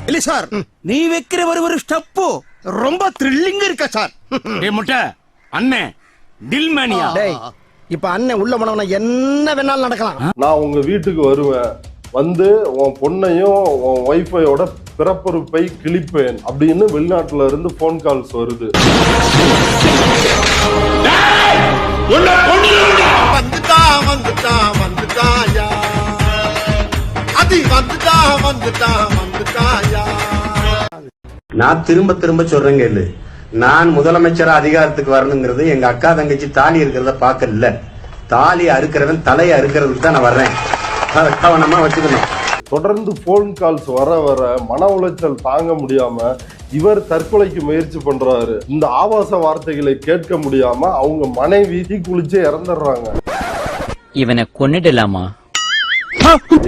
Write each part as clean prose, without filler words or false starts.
இல்ல சார், நீ வைக்கிற ஒரு ஸ்டெப் ரொம்ப த்ரில்லிங்கா இருக்கா சார். டேய் முட்டை அண்ணே டில்மேனியா. டேய் இப்ப அண்ணன் உள்ள போனவன என்ன வேணாலும் நடக்கலாம். நான் உங்க வீட்டுக்கு வருவேன், வந்து உன் பொண்ணையும் உன் ஒய்ஃபையோட பிறப்புறுப்பை கிழிப்பேன் அப்படின்னு வெளிநாட்டுல இருந்து போன் கால்ஸ் வருது. நான் திரும்ப திரும்ப சொல்றேங்க இல்ல, நான் முதலமைச்சரா அதிகாரத்துக்கு வரணுங்கிறது எங்க அக்கா தங்கச்சி தாலி இருக்கிறத பாக்கல, தாலி அறுக்கிறவன் தலையை அறுக்கிறதுக்கு தான் நான் வர்றேன். அதை கவனமா வச்சுக்கணும். தொடர்ந்து போன் கால்ஸ் வர வர மன உளைச்சல் தாங்க முடியாம இவர் தற்கொலைக்கு முயற்சி பண்றாரு. இந்த ஆபாச வார்த்தைகளை கேட்க முடியாம அவங்க மனைவி தீ குளிச்சு இறந்துடுறாங்க. இவனை கொன்னிடலாமா?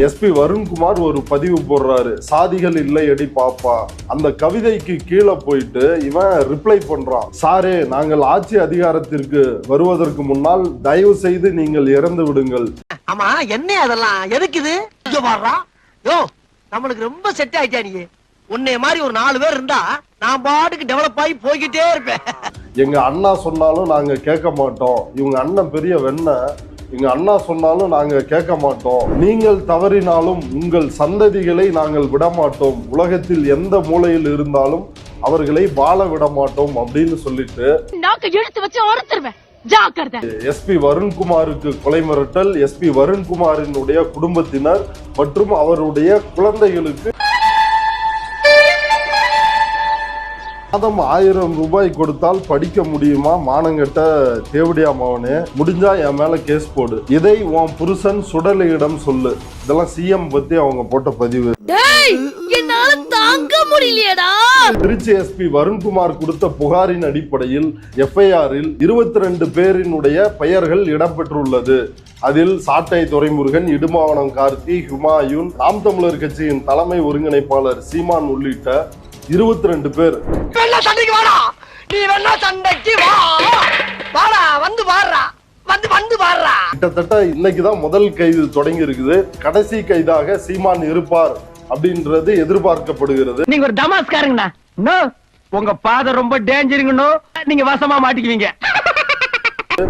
எஸ்பி வருண்குமார் ஒரு பதிவு போடுறாரு, சாதிகள் இல்லை அடி பாப்பா. அந்த கவிதைக்கு கீழே போயிட்டு இவன் ரிப்ளை பண்றான், சாரே நாங்கள் ஆட்சி அதிகாரத்திற்கு வருவதற்கு முன்னால் தயவு செய்து நீங்கள் இறந்து விடுங்கள். ஆமா என்ன அதெல்லாம் எதுக்குது? இங்க வர்றா யோ, நம்மளுக்கு ரொம்ப செட் ஆயிட்டா. நீ உன்னைய மாதிரி ஒரு 4 பேர் இருந்தா நான் பாட்டுக்கு டெவலப் ஆகி போய்கிட்டே இருப்பேன். எங்க அண்ணா சொன்னாலும் நாங்க கேட்க மாட்டோம், இவங்க அண்ணன் பெரிய வெண்ண, எங்க அண்ணா சொன்னாலும் நாங்க கேட்க மாட்டோம், நீங்கள் தவறினாலும் உங்கள் சந்ததிகளை நாங்கள் விடமாட்டோம், உலகத்தில் எந்த மூலையில் இருந்தாலும் அவர்களை வாழ விட மாட்டோம் அப்படின்னு சொல்லிட்டு எஸ்பி வருண்குமாருக்கு கொலை மிரட்டல். எஸ்பி வருண்குமாரினுடைய குடும்பத்தினர் மற்றும் அவருடைய குழந்தைகளுக்கு மாதம் 1000 ரூபாய் கொடுத்தால் படிக்க முடியுமா? மானங்கட்ட தேவடியா மவனே, முடிஞ்சா என் மேல கேஸ் போடு, இதை உன் புருஷன் சுடலையிடம் சொல்லு. இதெல்லாம் சிஎம் பத்தி அவங்க போட்ட பதிவு. திருச்சி எஸ்பி வருண்குமார் கொடுத்த புகாரின் அடிப்படையில் எஃப்ஐஆரில் 22 பேரினுடைய பெயர்கள் இடம்பெற்றுள்ளது. அதில் சாட்டை துரைமுருகன், இடுமாவனம் கார்த்தி, ஹுமாயூன், நாம் தமிழர் கட்சியின் தலைமை ஒருங்கிணைப்பாளர் சீமான் உள்ளிட்ட 22 பேர். கிட்டத்தட்ட இன்னைக்குதான் முதல் கைது தொடங்கி இருக்குது. கடைசி கைதாக சீமான் இருப்பார் அப்படின்றது எதிர்பார்க்கப்படுகிறது. நீங்க ஒரு டமாஸ்காரங்கண்ணா, உங்க பாதை ரொம்ப டேஞ்சருங்கண்ணோ, நீங்க வசமா மாட்டிக்குவீங்க.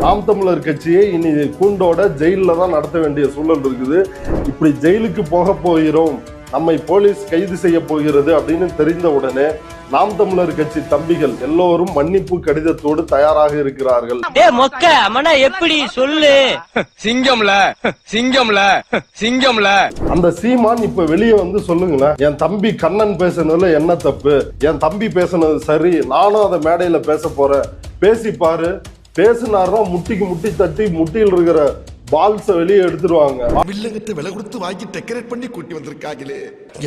நாம் தமிழர் கட்சியை இனி கூண்டோட ஜெயில தான் நடத்த வேண்டிய சூழல் இருக்குது. இப்படி ஜெயிலுக்கு போக போகிறோம், நம்மை போலீஸ் கைது செய்ய போகிறது அப்படின்னு தெரிந்த உடனே நாம் தமிழர் கட்சி தம்பிகள் எல்லோரும் மன்னிப்பு கடிதத்தோடு தயாராக இருக்கிறார்கள். எப்படி சொல்லு? சிங்கம்ல சிங்கம்ல சிங்கம்ல. அந்த சீமான் இப்ப வெளியே வந்து சொல்லுங்களேன், என் தம்பி கண்ணன் பேசுனதுல என்ன தப்பு, என் தம்பி பேசுனது சரி, நானும் அதை மேடையில பேச போறேன், பேசி பாரு. பேசினார்தான் முட்டிக்கு முட்டி தட்டி முட்டியில் இருக்கிற பால்ஸ வெளியே எடுத்துருவாங்க. வில்லங்கத்தை விலை கொடுத்து வாங்கி டெக்கரேட் பண்ணி கூட்டி வந்திருக்காங்களே,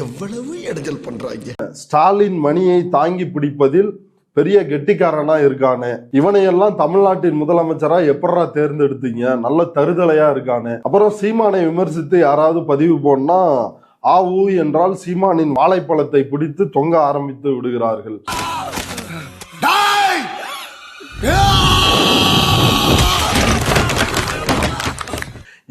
எவ்வளவு இடைஞ்சல் பண்றாங்க. ஸ்டாலின் மணியை தாங்கி பிடிப்பதில் பெரிய கெட்டிக்காரனா இருக்கானே, இவனையெல்லாம் தமிழ்நாட்டின் முதலமைச்சரா எப்படா தேர்ந்தெடுத்தீங்க, நல்ல தருதலையா இருக்கானே. அப்புறம் சீமானை விமர்சித்து யாராவது பதிவு போனா ஆவு என்றால் சீமானின் வாழைப்பழத்தை பிடித்து தொங்க ஆரம்பித்து விடுகிறார்கள்.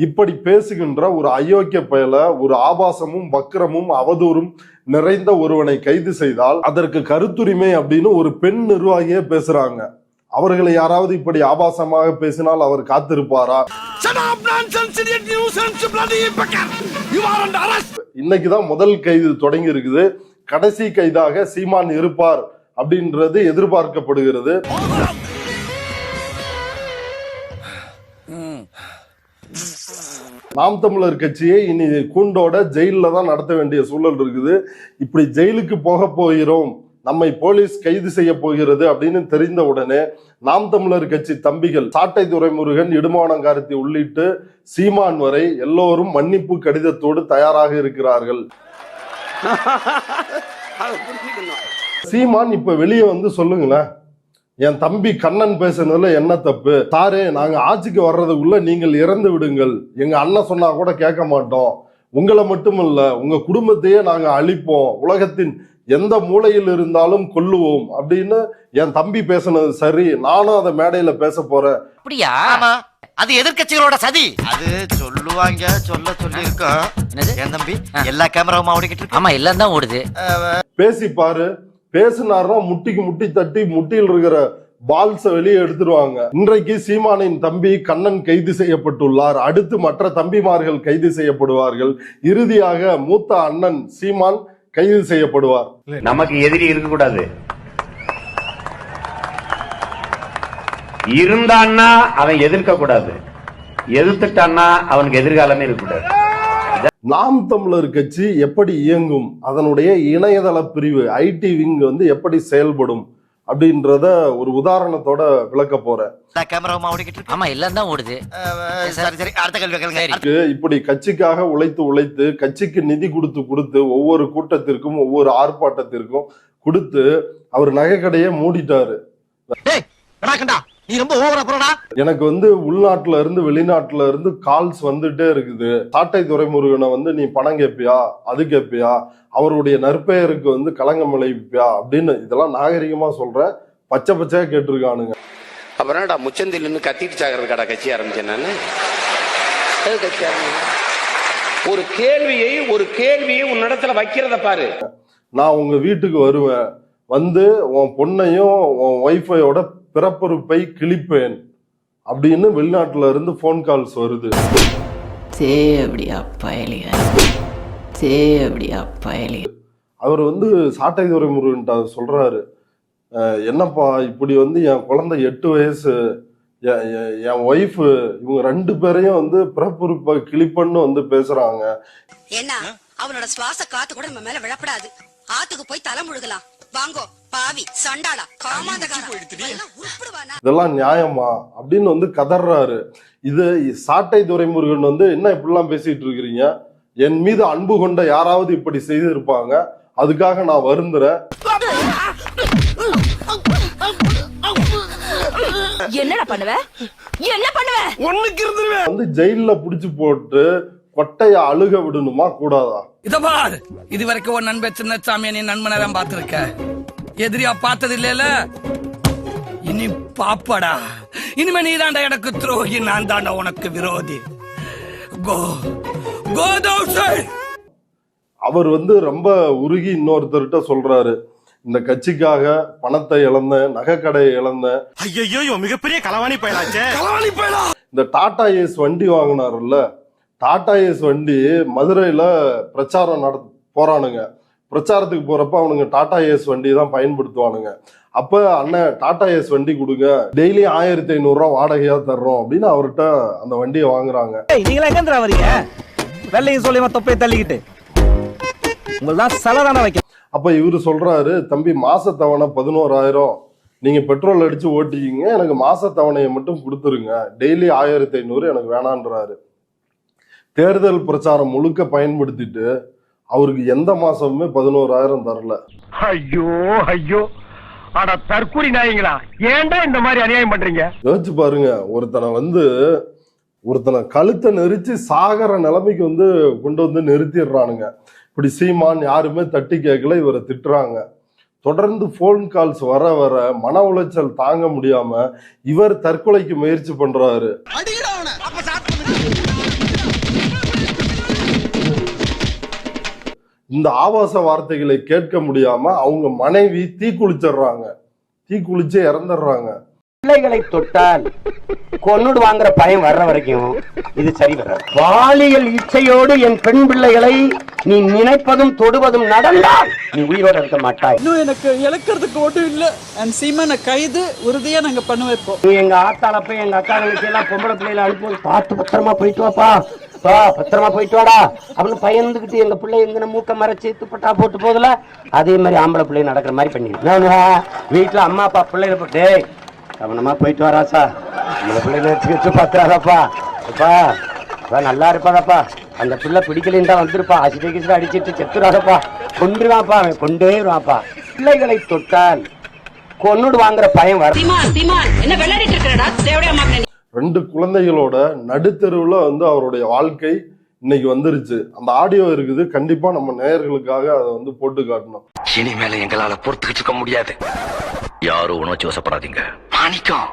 இப்படி பேசுகின்ற ஒரு அயோக்கிய பயல, ஒரு ஆபாசமும் வக்கிரமும் அவதூறும் நிறைந்த ஒருவனை கைது செய்தால் அதற்கு கருத்துரிமை அப்படின்னு ஒரு பெண் நிர்வாகியே பேசுறாங்க. அவர்களை யாராவது இப்படி ஆபாசமாக பேசினால் அவர் காத்திருப்பாரா? இன்னைக்குதான் முதல் கைது தொடங்கி இருக்குது. கடைசி கைதாக சீமான் இருப்பார் அப்படின்றது எதிர்பார்க்கப்படுகிறது. நாம் தமிழர் கட்சியை இனி கூண்டோட ஜெயில தான் நடத்த வேண்டிய சூழல் இருக்குது. இப்படி ஜெயிலுக்கு போக போகிறோம், நம்மை போலீஸ் கைது செய்ய போகிறது அப்படின்னு தெரிந்த உடனே நாம் தமிழர் கட்சி தம்பிகள் சாட்டை துரைமுருகன், இடுமாவனம் கார்த்தி உள்ளிட்டு சீமான் வரை எல்லோரும் மன்னிப்பு கடிதத்தோடு தயாராக இருக்கிறார்கள். சீமான் இப்ப வெளியே வந்து சொல்லுங்களேன், என் தம்பி கண்ணன் பேசுனதுல என்ன தப்பு, சாரே நாங்க ஆட்சிக்கு வர்றதுக்குள்ள நீங்கள் இறந்து விடுங்கள், எங்க அண்ணன் சொன்னா கூட கேட்க மாட்டோம், உங்களை மட்டும் இல்ல உங்க குடும்பத்தையே நாங்க அழிப்போம், உலகத்தின் எந்த மூலையில் இருந்தாலும் கொல்லுவோம் அப்படின்னு என் தம்பி பேசுனது சரி, நானும் அதை மேடையில பேச போறேன். அப்படியா? ஆமா, அது எதிர்க்கட்சிகளோட சதி. அது சொல்லுவாங்க, சொல்ல சொல்லி இருக்கோம். என் தம்பி எல்லா கேமராவும் ஓடிக்கிட்டு இருக்கு. ஆமா, எல்லாம் தான் ஓடுது. பேசி பாரு, பேசினாரா முட்டிக்கு முட்டி தட்டி முட்டியில் இருக்கிற பால்ஸ வெளியே எடுத்துருவாங்க. இன்றைக்கு சீமானின் தம்பி கண்ணன் கைது செய்யப்பட்டுள்ளார். அடுத்து மற்ற தம்பிமார்கள் கைது செய்யப்படுவார்கள். இறுதியாக மூத்த அண்ணன் சீமான் கைது செய்யப்படுவார். நமக்கு எதிரி இருக்கக்கூடாது. இருந்தான்னா அவன் எதிர்க்க கூடாது, எதிர்த்துட்டான்னா அவனுக்கு எதிர்காலமே இருக்கக்கூடாது. நாம் தமிழர் கட்சி எப்படி இயங்கும், அதனுடைய இணையதள பிரிவு ஐடி விங் வந்து எப்படி செயல்படும் அப்படின்றத ஒரு உதாரணத்தோட விளக்க போறேன். ஆமா, எல்லாம் தான் ஓடுது. இப்படி கட்சிக்காக உழைத்து கட்சிக்கு நிதி கொடுத்து ஒவ்வொரு கூட்டத்திற்கும் ஒவ்வொரு ஆர்ப்பாட்டத்திற்கும் கொடுத்து அவர் நகைக்கடையை மூடிட்டாரு. நீ ரொம்ப ஓவரா போறடா. எனக்கு வந்து உள்நாட்டுல இருந்து வெளிநாட்டுல இருந்து கால்ஸ் வந்துட்டே இருக்குது. சாட்டை துரைமுருகனை வந்து நீ பணம் கேட்பியா, அது கேட்பியா, அவருடைய நற்பெயருக்கு வந்து களங்கம் விளைவிப்பியா அப்படின்னு இதெல்லாம் நாகரிகமா சொல்ற பச்சை பச்சையா கேட்டிருக்கானுங்க. அப்புறம் முச்சந்தில் நின்று கத்திட்டு சாகிறது கடை கட்சி ஆரம்பிச்சேன் நான். ஒரு கேள்வியை உன்னிடத்துல வைக்கிறத பாரு. நான் உங்க வீட்டுக்கு வருவேன், வந்து உன் பொண்ணையும் உன் ஒய்ஃபையோட பிறப்புறுப்பை கிழிப்பேன் அப்படின்னு வெளிநாட்டுல இருந்து போன் கால்ஸ் வருது. அவர் வந்து சாட்டை துரைமுருகன்ட்ட சொல்றாரு, என்னப்பா இப்படி வந்து என் குழந்தை 8 வயசு, என் ஒய்ஃப், இவங்க 2 பேரையும் வந்து பிறப்புறுப்பை கிழிப்பன்னு வந்து பேசுறாங்க. ஏன்னா அவனோட சுவாச காத்து கூட நம்ம மேல விழப்படாது. ஆத்துக்கு போய் தலை முழுகலாம். வாங்கோ பாவி சண்டாளா காமாந்தகாரா உருப்படுவானா, இதெல்லாம் நியாயமா அப்படின்னு வந்து கதறாரு. இது சாட்டை துரைமுருகன் வந்து என்ன இப்படிலாம் பேசிட்டு இருக்கிறீங்க, என் மீது அன்பு கொண்ட யாராவது இப்படி செய்து இருப்பாங்க, அதுக்காக நான் வருந்துறேன். என்னடா பண்ணுவ, என்ன பண்ணுவ, ஒண்ணுக்கு இருந்துருவேன். வந்து ஜெயில புடிச்சு போட்டு கொட்டைய அழுக விடணுமா கூடாதா? இத பார், இது வரைக்கும் ஒரு நண்பன் சின்னசாமியை நீ நண்பனை தான் பாத்திருக்க, எதிரியா பார்த்தது இல்லல. இனி பாப்படா, இனிமே நீ தாண்டா எனக்கு துரோகி, நான் தாண்டா உனக்கு விரோதி. கோ கோ தௌசண்ட். அவர் வந்து ரொம்ப உருகி இன்னொருத்தர்கிட்ட சொல்றாரு, இந்த கட்சிக்காக பணத்தை இழந்தேன், நகைக்கடையை இழந்தேன். ஐயோ, மிகப்பெரிய களவாணி பயலாச்சே. இந்த டாடா ஏஸ் வண்டி வாங்கினாருல்ல, டாடா ஏஸ் வண்டி மதுரையில பிரச்சாரம் போறானுங்க. பிரச்சாரத்துக்கு போறப்ப அவனுங்க டாடா ஏஸ் வண்டி தான் பயன்படுத்துவானுங்க. அப்ப அண்ணன் டாடா ஏஸ் வண்டி கொடுங்க, டெய்லி 1500 ரூபா வாடகையா தர்றோம் அப்படின்னு அவர்கிட்ட அந்த வண்டியை வாங்குறாங்க. நீங்களா எங்க வரீங்க, வெள்ளையும் சொல்லியமா தொப்பையை தள்ளிக்கிட்டு உங்கள்தான் செலதான வைக்க. அப்ப இவரு சொல்றாரு, தம்பி மாசத்தவணை 11,000 நீங்க பெட்ரோல் அடிச்சு ஓட்டிக்கிங்க, எனக்கு மாசத்தவணையை மட்டும் கொடுத்துருங்க, டெய்லி 1500 எனக்கு வேணான்றாரு. தேர்தல் பிரச்சாரம் முழுக்க பயன்படுத்திட்டு அவருக்கு எந்த மாசமுமே 11,000 தரல. ஐயோ அட தற்கூரி நாயங்களா, ஏன்டா இந்த மாதிரி அநியாயம் பண்றீங்க? யோசிச்சு பாருங்க, ஒருத்தனை கழுத்தை நெரிச்சு சாகர நிலைமைக்கு வந்து கொண்டு வந்து நிறுத்திடுறானுங்க. இப்படி சீமான் யாருமே தட்டி கேட்கல, இவரை திட்டுறாங்க. தொடர்ந்து போன் கால்ஸ் வர வர மன உளைச்சல் தாங்க முடியாம இவர் தற்கொலைக்கு முயற்சி பண்றாரு. இந்த ஆபாச வார்த்தைகளை கேட்க முடியாம அவங்க மனைவி தீக்குளிச்சிடுறாங்க, தீக்குளிச்சு இறந்துடுறாங்க. பிள்ளைகளை தொட்டால் கொன்னுடு வாங்குற பயம் வர்ற வரைக்கும் இது சரி வராது. பாலியல் இச்சையோடு என் பெண் பிள்ளைகளை நீ நினைப்பதும் தொடுவதும் நடந்தால் நீ உயிரோட இருக்க மாட்டாய். இன்னும் எனக்கு இழக்கிறதுக்கு ஒன்றும் இல்ல. அண்ட் சீமான கைது உறுதியா நாங்க பண்ண வைப்போம். நீ எங்க ஆத்தால போய் எங்க அக்காங்களுக்கு எல்லாம் பொம்பளை பிள்ளைகளை அனுப்பி பார்த்து பத்திரமா போயிட்டு வாப்பா, பத்திரமா போயிட்டு வாடா அப்படின்னு பயந்துகிட்டு எங்க பிள்ளை எங்க மூக்க மறைச்சு துப்பட்டா போட்டு போதுல, அதே மாதிரி ஆம்பளை பிள்ளை நடக்கிற மாதிரி பண்ணி வீட்டுல அம்மா அப்பா பிள்ளைகளை போட்டு கவனமா போயிட்டு வராசா, அந்த பிள்ளைகளை வச்சு பத்திராதாப்பா, அப்பா நல்லா இருப்பாதாப்பா, அந்த பிள்ளை பிடிக்கலன்னு வந்திருப்பா, அசிட்டு அடிச்சிட்டு செத்துறாதப்பா, கொண்டுருவாப்பா, அவன் கொண்டே வருவாப்பா. பிள்ளைகளை தொட்டால் கொன்னுடு வாங்குற பயம் வர. என்ன விளையாடிட்டு இருக்கடா தேவடியா மகனே. 2 குழந்தைகளோட நடுத்தெருவுல வந்து அவருடைய வாழ்க்கை இன்னைக்கு வந்துருச்சு. அந்த ஆடியோ இருக்குது, கண்டிப்பா நம்ம நேயர்களுக்காக அதை வந்து போட்டு காட்டணும். இனிமேல எங்களால பொறுத்துக்கிட்டு இருக்க முடியாது. யாரும் உணர்ச்சி வசப்படாதீங்க. மாணிக்கம்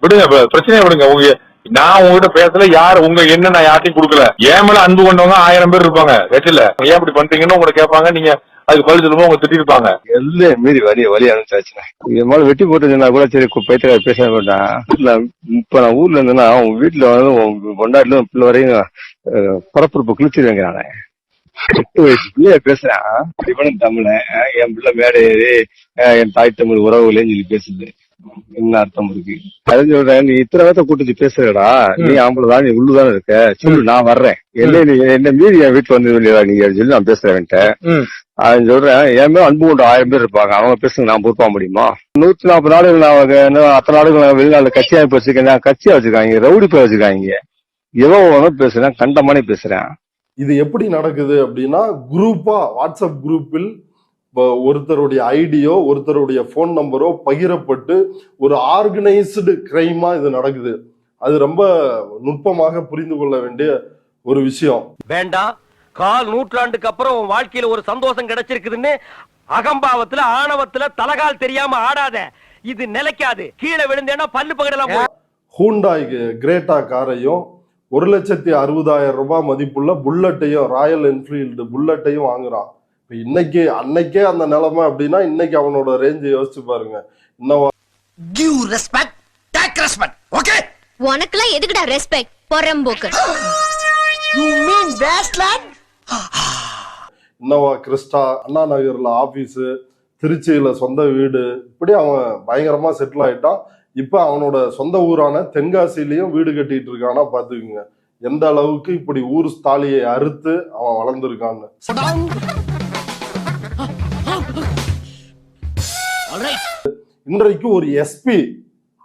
விடுங்க, பிரச்சனையை விடுங்க. நான் உங்ககிட்ட பேசல, யார் உங்க என்ன நான் யார்ட்டையும் கொடுக்கல. என் மேல அன்பு கொண்டவங்க 1000 பேர் இருப்பாங்க கட்சியில. ஏன் இப்படி பண்றீங்கன்னு உங்களை கேட்பாங்க, நீங்க அதுக்கு பதில் சொல்லும்போது உங்க திட்டிருப்பாங்க. எல்லாம் மீறி வழி அனுப்பிச்சாச்சுண்ணே. இது மாதிரி வெட்டி போட்டுருந்தா கூட சரி பைத்திய பேச மாட்டேன். இப்ப நான் ஊர்ல இருந்தேன்னா உங்க வீட்டுல வந்து கொண்டாடுல பிள்ளை வரையும் பரப்புறுப்பு கிழிச்சிருவேங்க. நானே 8 வயசு பிள்ளைய பேசுறேன், இவனும் தமிழன், என் பிள்ளை மேடை ஏறி என் தாய் தமிழ் உறவுகளேன்னு சொல்லி பேசுது. என்ன அர்த்தம் இருக்கு? அது சொல்றேன், நீ இத்தனை பேர்த்த கூட்டிட்டு பேசுறடா, நீ ஆம்பளதான், நீ உள்ளுதானே இருக்க, சொல்லு நான் வர்றேன், என்ன மீறி என் வீட்டுல வந்து நீங்க சொல்லி நான் பேசுறேன். அது சொல்றேன், என் மேல அன்பு கொண்டு 1000 பேர் இருப்பாங்க, அவங்க பேசுங்க நான் பொறுப்பா முடியுமா? 140 நாடுகள் அத்தனை நாடுகள் வெளிநாடு கட்சி அமைப்பு வச்சிருக்கேன், கட்சியா வச்சிருக்காங்க, ரவுடி பேர் வச்சிருக்காங்க. எவ்வளவு பேசுறேன், கண்டமானே பேசுறேன். இது எப்படி நடக்குது அப்படின்னா, குரூப்பா வாட்ஸ்அப் குரூப்பில் ஒருத்தருடைய ஐடியோ ஒருத்தருடைய போன் நம்பரோ பகிரப்பட்டு ஒரு ஆர்கனைஸ்டு கிரைமா இது நடக்குது. அது ரொம்ப நுட்பமாக புரிந்து கொள்ள வேண்டிய ஒரு விஷயம். வேண்டாம், 1/4 நூற்றாண்டுக்கு அப்புறம் உன் வாழ்க்கையில ஒரு சந்தோஷம் கிடைச்சிருக்குதுன்னு அகம்பாவத்துல ஆணவத்துல தலகால் தெரியாம ஆடாத. இது நிலைக்காது. கீழே விழுந்தேன்னா பல்லு பகடலாம். ஹூண்டாய் கிரேட்டா காரையும் 1,60,60,000 ரூபாய் மதிப்புள்ள புல்லட்டையும், ராயல் என்ஃபீல்டு புல்லட்டையும் வாங்குறான். இன்னைக்கு அன்னைக்கே அந்த நிலைமை அப்படின்னா இன்னைக்கு அவனோட ரேஞ்சை யோசிச்சு பாருங்க. Give respect, take respect. Okay? உனக்குலாம் எதுக்குடா ரெஸ்பெக்ட்? பொறம்போக்கு. You mean wasteland? Innova Crysta, Anna நகர்ல ஆபீஸ், திருச்சியில சொந்த வீடு, இப்படி அவன் பயங்கரமா செட்டில் ஆயிட்டான். இப்ப அவனோட சொந்த ஊரான தென்காசிலையும் வீடு கட்டிட்டு இருக்கானா பாத்துக்குங்க. எந்த அளவுக்கு இப்படி ஊர் தாலியை அறுத்து அவன் வளர்ந்துருக்கான்னு. இன்றைக்கு ஒரு எஸ்பி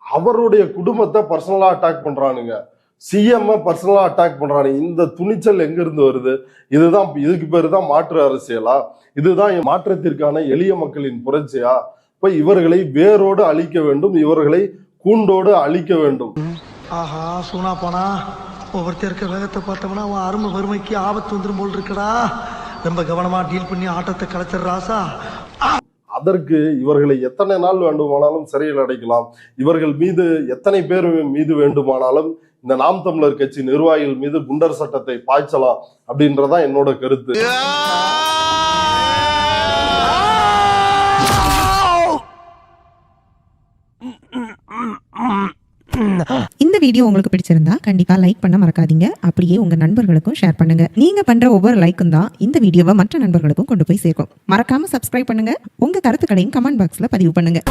அவருடைய குடும்பத்தை பர்சனலா அட்டாக் பண்றானுங்க, சிஎம் பர்சனலா அட்டாக் பண்றானுங்க. இந்த துணிச்சல் எங்க இருந்து வருது? இதுக்கு பேரு தான் மாற்று அரசியலா? இதுதான் மாற்றத்திற்கான எளிய மக்களின் புரட்சியா? இப்ப இவர்களை வேரோடு அழிக்க வேண்டும், இவர்களை கூண்டோடு அழிக்க வேண்டும். ஆஹா, சூனா போனா ஒவ்வொருத்தர் இருக்க வேகத்தை பார்த்தோம்னா அவன் அருமை வறுமைக்கு ஆபத்து வந்துடும் போல் இருக்கடா. ரொம்ப கவனமா டீல் பண்ணி ஆட்டத்தை கலைச்சிடுறாசா. அதற்கு இவர்களை எத்தனை நாள் வேண்டுமானாலும் சிறையில் அடைக்கலாம், இவர்கள் மீது எத்தனை பேர் மீது வேண்டுமானாலும் இந்த நாம் தமிழர் கட்சி நிர்வாகிகள் மீது குண்டர் சட்டத்தை பாய்ச்சலாம் அப்படின்றதான் என்னோட கருத்து. இந்த வீடியோ உங்களுக்கு பிடிச்சிருந்தா கண்டிப்பா லைக் பண்ண மறக்காதீங்க. அப்படியே உங்க நண்பர்களுக்கும் ஷேர் பண்ணுங்க. நீங்க பண்ற ஒவ்வொரு லைக்கும் தான் இந்த வீடியோவை மற்ற நண்பர்களுக்கும் கொண்டு போய் சேர்க்கும். மறக்காம சப்ஸ்கிரைப் பண்ணுங்க. உங்க கருத்துக்களையும் கமெண்ட் பாக்ஸ்ல பதிவு பண்ணுங்க.